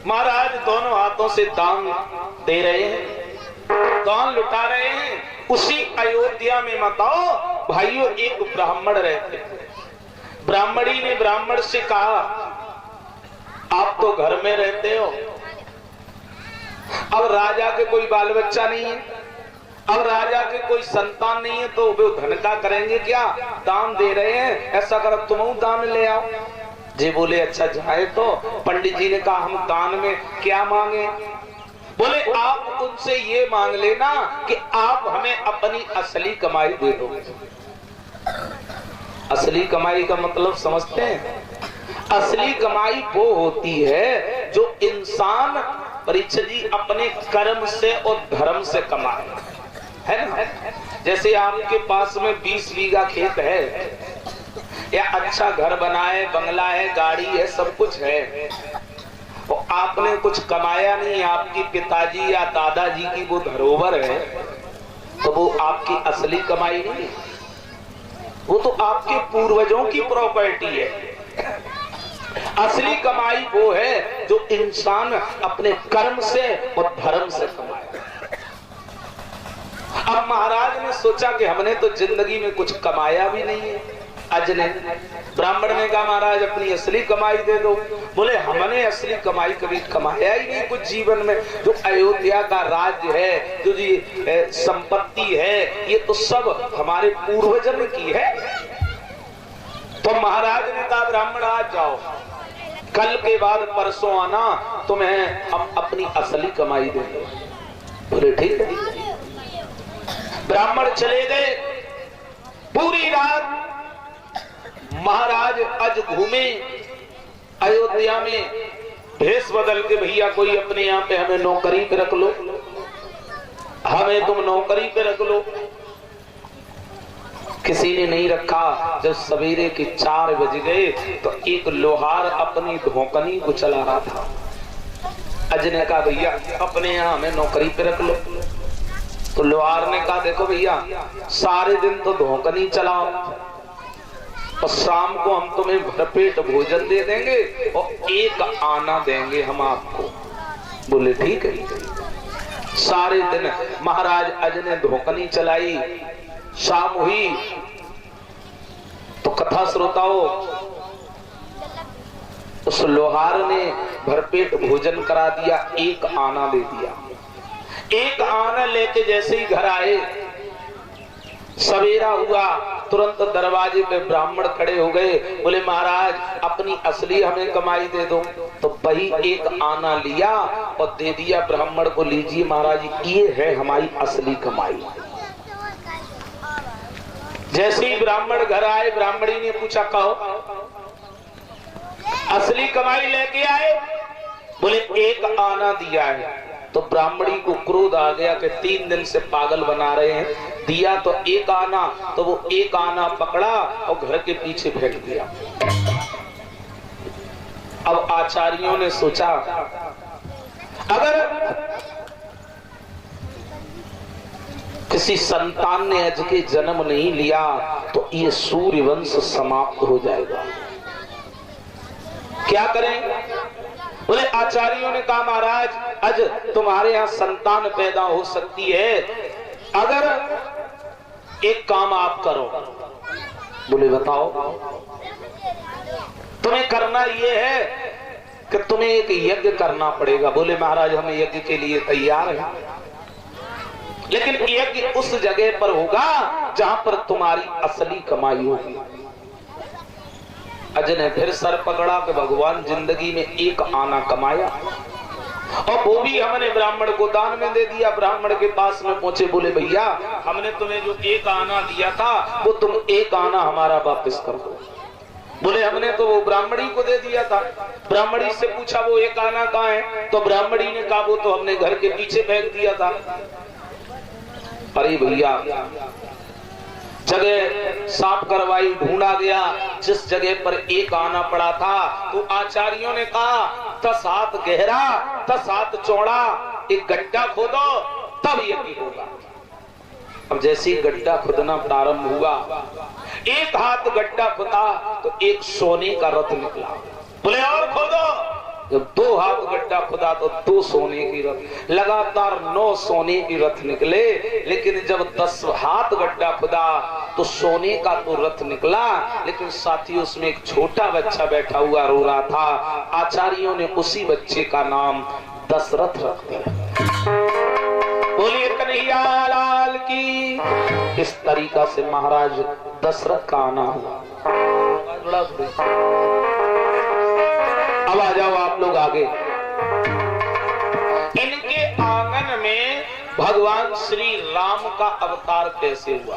महाराज दोनों हाथों से दान दे रहे हैं, दान लुटा रहे हैं। उसी अयोध्या में बताओ भाइयों एक ब्राह्मण रहते थे। ब्राह्मणी ने ब्राह्मण से कहा, आप तो घर में रहते हो, अब राजा के कोई बाल बच्चा नहीं है, अब राजा के कोई संतान नहीं है, तो वे धन का करेंगे क्या? दान दे रहे हैं, ऐसा कर तुम दान ले आओ। जी बोले अच्छा जाए तो। पंडित जी ने कहा हम दान में क्या मांगे? बोले आप उनसे ये मांग लेना कि आप हमें अपनी असली कमाई दे दो। असली कमाई का मतलब समझते हैं? असली कमाई वो होती है जो इंसान परीक्षा जी अपने कर्म से और धर्म से कमाए, है ना? जैसे आपके पास में 20 बीघा खेत है, या अच्छा घर बना है, बंगला है, गाड़ी है, सब कुछ है, और आपने कुछ कमाया नहीं, आपकी पिताजी या दादाजी की वो धरोहर है, तो वो आपकी असली कमाई नहीं, वो तो आपके पूर्वजों की प्रॉपर्टी है। असली कमाई वो है जो इंसान अपने कर्म से और धर्म से कमाए। अब महाराज ने सोचा कि हमने तो जिंदगी में कुछ कमाया भी नहीं है। अजने ब्राह्मण ने कहा महाराज अपनी असली कमाई दे दो। बोले हमने असली कमाई कभी कमाया ही नहीं कुछ जीवन में। जो अयोध्या का राज्य है, जो जी संपत्ति है, ये तो सब हमारे पूर्वजों ने की है। तो महाराज ने कहा ब्राह्मण आज जाओ, कल के बाद परसों आना, तुम्हें हम अपनी असली कमाई देंगे। बोले ठीक है। ब्राह्मण चले गए। पूरी रात महाराज आज घूमे अयोध्या में, भेष बदल के, भैया कोई अपने यहाँ पे हमें नौकरी पे रख लो, हमें तुम नौकरी पे रख लो। किसी ने नहीं रखा। जब सवेरे के 4 बज गए तो एक लोहार अपनी धोकनी को चला रहा था। अज ने कहा भैया अपने यहाँ हमें नौकरी पे रख लो। तो लोहार ने कहा देखो भैया सारे दिन तो धोकनी चलाओ और शाम को हम तुम्हें भरपेट भोजन दे देंगे और 1 आना देंगे हम आपको। बोले ठीक है। सारे दिन महाराज अज ने धोकनी चलाई। शाम हुई तो कथा श्रोताओं उस लोहार ने भरपेट भोजन करा दिया, 1 आना दे दिया। 1 आना लेके जैसे ही घर आए, सवेरा हुआ, तुरंत दरवाजे पे ब्राह्मण खड़े हो गए। बोले महाराज अपनी असली हमें कमाई दे दो। तो वही 1 आना लिया और दे दिया ब्राह्मण को, लीजिए महाराज ये है हमारी असली कमाई। जैसे ही ब्राह्मण घर आए, ब्राह्मणी ने पूछा कहो असली कमाई लेके आए? बोले 1 आना दिया है। तो ब्राह्मणी को क्रोध आ गया कि 3 दिन से पागल बना रहे हैं। दिया तो 1 आना, तो वो 1 आना पकड़ा और घर के पीछे फेंक दिया। अब आचार्यों ने सोचा अगर किसी संतान ने अज के जन्म नहीं लिया तो ये सूर्य वंश समाप्त हो जाएगा। क्या करें? बोले आचार्यों ने कहा महाराज अज तुम्हारे यहाँ संतान पैदा हो सकती है, अगर एक काम आप करो। बोले बताओ। तुम्हें करना ये है कि तुम्हें एक यज्ञ करना पड़ेगा। बोले महाराज हम यज्ञ के लिए तैयार हैं, लेकिन यज्ञ उस जगह पर होगा जहां पर तुम्हारी असली कमाई होगी। अज ने फिर सर पकड़ा कि भगवान जिंदगी में 1 आना कमाया और वो भी हमने ब्राह्मण को दान में दे दिया। ब्राह्मण के पास में पहुंचे, बोले भैया हमने तुम्हें जो 1 आना दिया था वो तुम 1 आना हमारा वापस कर दो। बोले हमने तो वो ब्राह्मणी को दे दिया था। ब्राह्मणी से पूछा वो 1 आना कहाँ है? तो ब्राह्मणी ने कहा वो तो हमने घर के पीछे फेंक दिया था। अरे भैया जगह साफ करवाई, ढूंढा गया, जिस जगह पर 1 आना पड़ा था तो आचार्यों ने कहा 10 हाथ गहरा 10 हाथ चौड़ा एक गड्ढा खोदो तब यज्ञ होगा। अब जैसे ही गड्ढा खुदना प्रारंभ हुआ, 1 हाथ गड्ढा खुदा तो एक सोने का रथ निकला। बोले और खोदो। जब 2 हाथ गड्ढा खुदा तो 2 सोने की रथ, लगातार 9 सोने की रथ निकले। लेकिन जब 10 हाथ गड्ढा खुदा तो सोने का तो रथ निकला, लेकिन साथी उसमें एक छोटा बच्चा बैठा हुआ रो रहा था। आचार्यों ने उसी बच्चे का नाम दशरथ रख दिया। बोलिए कन्हैया लाल की। इस तरीका से महाराज दशरथ का आना हुआ। अब आ जाओ आप लोग आगे। इनके आंगन में भगवान श्री राम का अवतार कैसे हुआ।